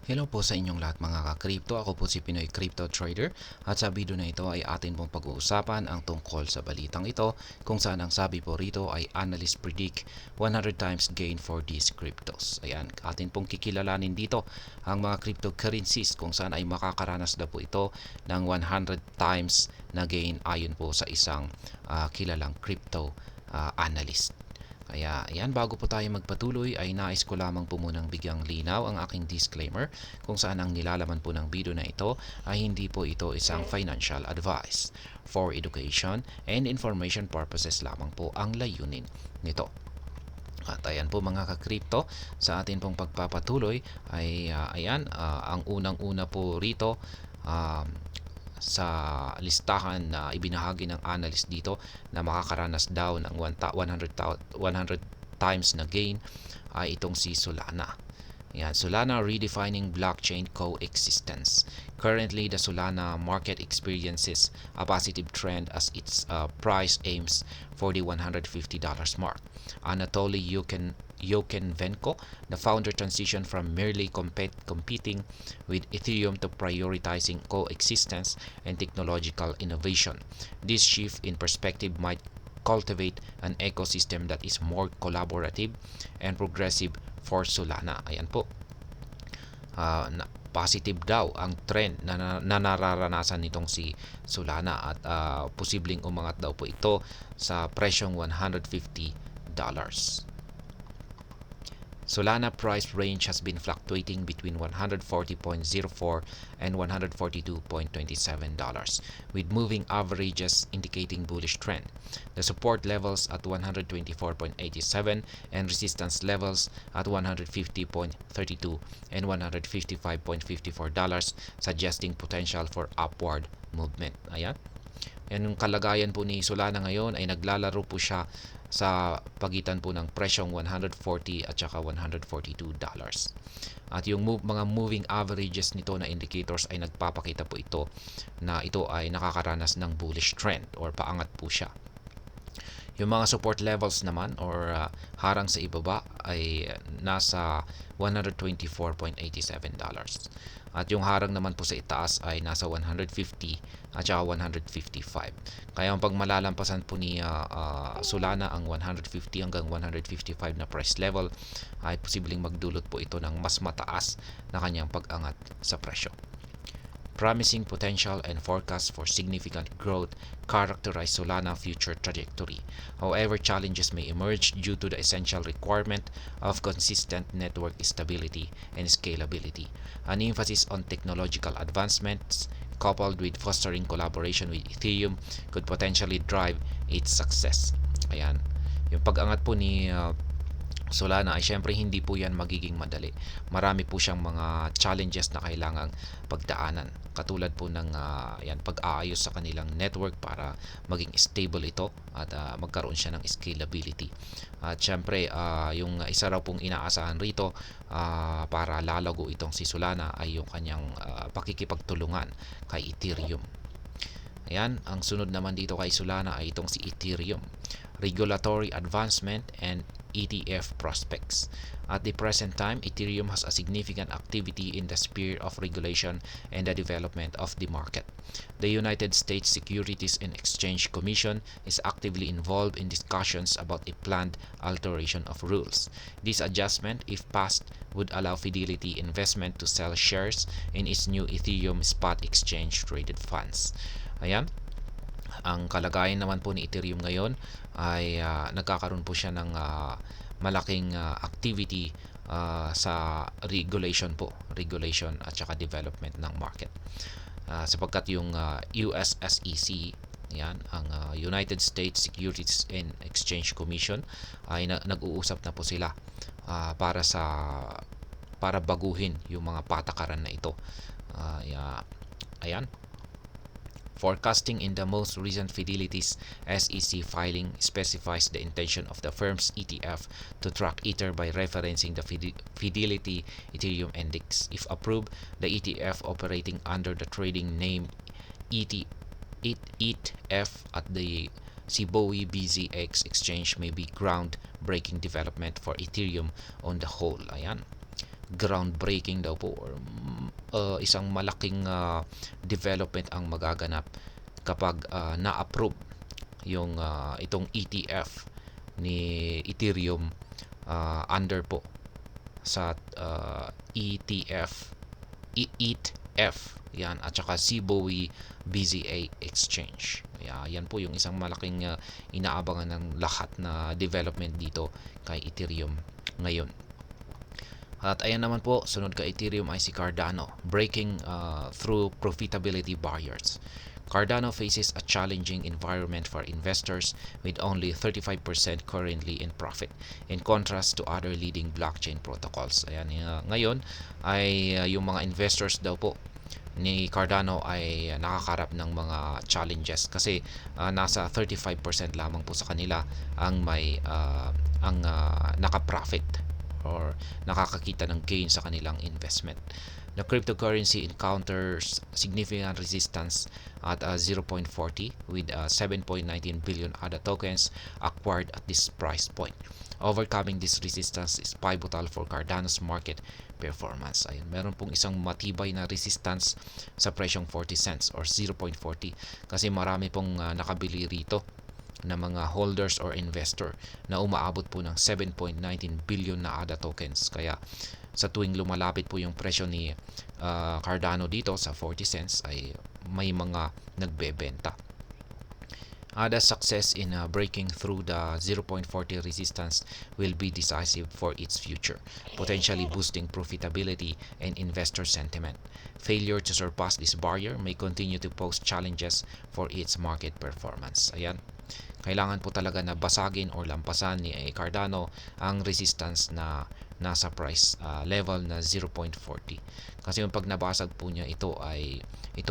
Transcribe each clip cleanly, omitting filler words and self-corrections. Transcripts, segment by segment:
Hello po sa inyong lahat mga ka-crypto. Ako po si Pinoy Crypto Trader at sa video na ito ay atin pong pag-uusapan ang tungkol sa balitang ito kung saan ang sabi po rito ay Analysts predict 100 times gain for these cryptos. Ayan, atin pong kikilalanin dito ang mga cryptocurrencies kung saan ay makakaranas na po ito ng 100 times na gain ayon po sa isang kilalang crypto analyst. Kaya ayan, bago po tayo magpatuloy ay nais ko lamang po munang bigyang linaw ang aking disclaimer kung saan ang nilalaman po ng video na ito ay hindi po ito isang financial advice. For education and information purposes lamang po ang layunin nito. At ayan po mga ka-crypto, sa atin pong pagpapatuloy ay ang unang-una po rito sa listahan na ibinahagi ng analyst dito na makakaranas daw ng 100 times na gain ay itong si Solana. Yan, Solana redefining blockchain coexistence. Currently, the Solana market experiences a positive trend as its price aims for the $150 mark. Anatoly Yokenvenko, the founder, transitioned from merely competing with Ethereum to prioritizing coexistence and technological innovation. This shift in perspective might cultivate an ecosystem that is more collaborative and progressive for Solana. Ayan po. Positive daw ang trend na nararanasan nitong si Solana at posibleng umangat daw po ito sa presyong $150. Solana price range has been fluctuating between $140.04 and $142.27, with moving averages indicating bullish trend. The support levels at $124.87 and resistance levels at $150.32 and $155.54, suggesting potential for upward movement. Ayan. Yan yung kalagayan po ni Solana ngayon ay naglalaro po siya sa pagitan po ng presyong $140 at saka $142. At yung mga moving averages nito na indicators ay nagpapakita po ito na ito ay nakakaranas ng bullish trend or paangat po siya. Yung mga support levels naman or harang sa ibaba ay nasa $124.87. At yung harang naman po sa itaas ay nasa 150 at saka 155. Kaya pag malalampasan po ni Solana ang 150 hanggang 155 na price level ay posibleng magdulot po ito ng mas mataas na kanyang pag-angat sa presyo. Promising potential and forecast for significant growth characterize Solana future trajectory. However, challenges may emerge due to the essential requirement of consistent network stability and scalability. An emphasis on technological advancements coupled with fostering collaboration with Ethereum could potentially drive its success. Ayan. Yung pag-angat po ni Solana ay syempre hindi po yan magiging madali. Marami po siyang mga challenges na kailangang pagdaanan. Katulad po ng pag-aayos sa kanilang network para maging stable ito at magkaroon siya ng scalability. At syempre, yung isa raw pong inaasahan rito para lalago itong si Solana ay yung kanyang pakikipagtulungan kay Ethereum. Ayan, ang sunod naman dito kay Solana ay itong si Ethereum. Regulatory advancement and ETF prospects. At the present time, Ethereum has a significant activity in the sphere of regulation and the development of the market. The United States Securities and Exchange Commission is actively involved in discussions about a planned alteration of rules. This adjustment, if passed, would allow Fidelity Investment to sell shares in its new Ethereum spot exchange traded funds. Ayan. Ang kalagayan naman po ni Ethereum ngayon ay nagkakaroon po siya ng malaking activity sa regulation at saka development ng market. Sapagkat yung US SEC, yan, ang United States Securities and Exchange Commission ay nag-uusap na po sila para baguhin yung mga patakaran na ito. Ayan. Forecasting in the most recent Fidelity's SEC filing specifies the intention of the firm's ETF to track Ether by referencing the Fidelity Ethereum Index. If approved, the ETF operating under the trading name ETF at the Shiba BZX exchange may be groundbreaking development for Ethereum on the whole. Ayan. groundbreaking daw po or isang malaking development ang magaganap kapag na-approve yung itong ETF ni Ethereum under po sa ETF yan at saka Cboe BZA Exchange. Yan po yung isang malaking inaabangan ng lahat na development dito kay Ethereum ngayon. At ayan naman po, sunod kay Ethereum ay si Cardano, breaking through profitability barriers. Cardano faces a challenging environment for investors with only 35% currently in profit in contrast to other leading blockchain protocols. Ayan, ngayon ay yung mga investors daw po ni Cardano ay nakakarap ng mga challenges kasi nasa 35% lamang po sa kanila ang may naka-profit or nakakakita ng gain sa kanilang investment. The cryptocurrency encounters significant resistance at 0.40 with 7.19 billion ADA tokens acquired at this price point. Overcoming this resistance is pivotal for Cardano's market performance. Ayun, meron pong isang matibay na resistance sa presyong 40 cents or 0.40 kasi marami pong nakabili rito na mga holders or investor na umaabot po ng 7.19 billion na ADA tokens. Kaya sa tuwing lumalapit po yung presyo ni Cardano dito sa 40 cents ay may mga nagbebenta. ADA's success in breaking through the 0.40 resistance will be decisive for its future, potentially boosting profitability and investor sentiment. Failure to surpass this barrier may continue to pose challenges for its market performance. Ayan. Kailangan po talaga na basagin or lampasan ni Cardano ang resistance na nasa price level na 0.40. Kasi yung pag nabasag po niya ito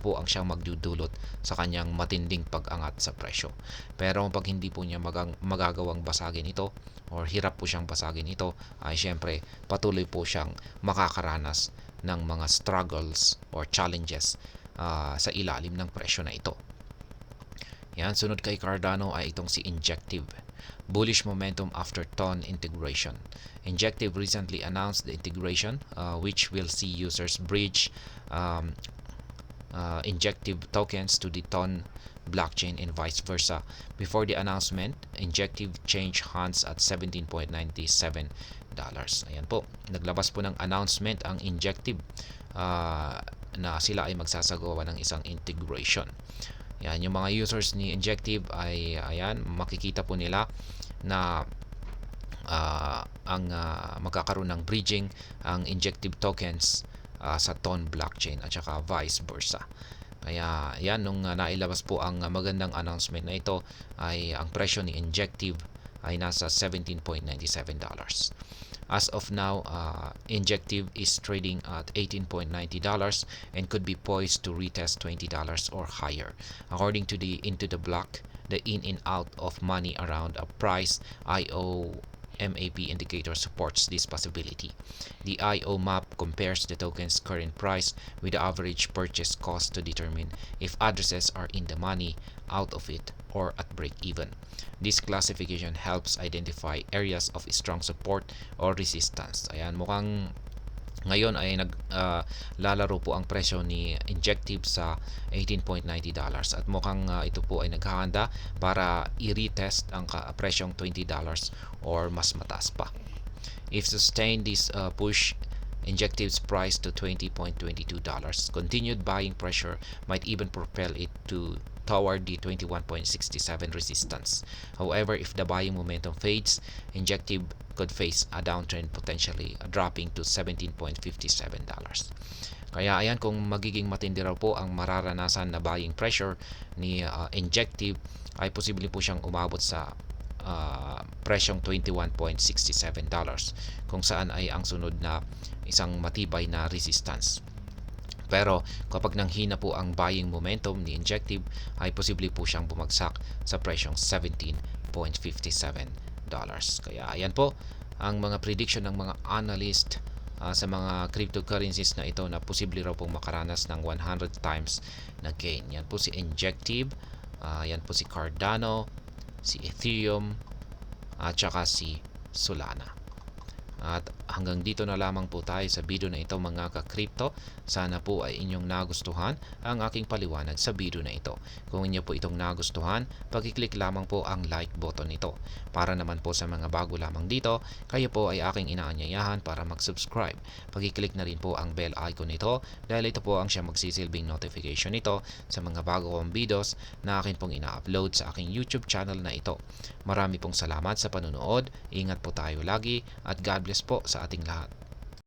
po ang siyang magdudulot sa kanyang matinding pag-angat sa presyo. Pero pag hindi po niya magagawang basagin ito or hirap po siyang basagin ito, ay syempre patuloy po siyang makakaranas ng mga struggles or challenges sa ilalim ng presyo na ito. Yan, sunod kay Cardano ay itong si Injective. Bullish momentum after TON integration. Injective recently announced the integration which will see users bridge Injective tokens to the TON blockchain and vice versa. Before the announcement, Injective changed hands at $17.97. Ayan po, naglabas po ng announcement ang Injective na sila ay magsasagawa ng isang integration. Yan, yung mga users ni Injective ay ayan, makikita po nila na magkakaroon ng bridging ang Injective tokens sa TON blockchain at saka vice versa. Kaya yan, nung nailabas po ang magandang announcement na ito ay ang presyo ni Injective ay nasa $17.97. As of now, Injective is trading at $18.90 and could be poised to retest $20 or higher. According to the Into the Block, the in and out of money around a price IO MAP indicator supports this possibility. The IO map compares the token's current price with the average purchase cost to determine if addresses are in the money, out of it, or at break-even. This classification helps identify areas of strong support or resistance. Ayan, mukhang ngayon ay naglalaro po ang presyo ni Injective sa $18.90 at mukhang ito po ay naghahanda para i-retest ang presyong $20 or mas mataas pa. If sustained this push Injective's price to $20.22, continued buying pressure might even propel it toward the 21.67 resistance. However, if the buying momentum fades, Injective could face a downtrend, potentially dropping to $17.57. Kaya ayan, kung magiging matindi raw po ang mararanasan na buying pressure ni Injective, ay posible po siyang umabot sa presyong $21.67, kung saan ay ang sunod na isang matibay na resistance. Pero kapag nanghina po ang buying momentum ni Injective, ay posible po siyang bumagsak sa presyong $17.57. Kaya ayan po ang mga prediction ng mga analyst sa mga cryptocurrencies na ito na posible raw pong makaranas ng 100 times na gain. Yan po si Injective, yan po si Cardano, si Ethereum, at saka si Solana. At hanggang dito na lamang po tayo sa video na ito mga ka-crypto. Sana po ay inyong nagustuhan ang aking paliwanag sa video na ito. Kung inyo po itong nagustuhan, pag-click lamang po ang like button nito. Para naman po sa mga bago lamang dito, kayo po ay aking inaanyayahan para mag-subscribe. Pag-click na rin po ang bell icon nito dahil ito po ang siya magsisilbing notification nito sa mga bago kong videos na akin pong ina-upload sa aking YouTube channel na ito. Marami pong salamat sa panunood, ingat po tayo lagi at God bless po sa ating lahat.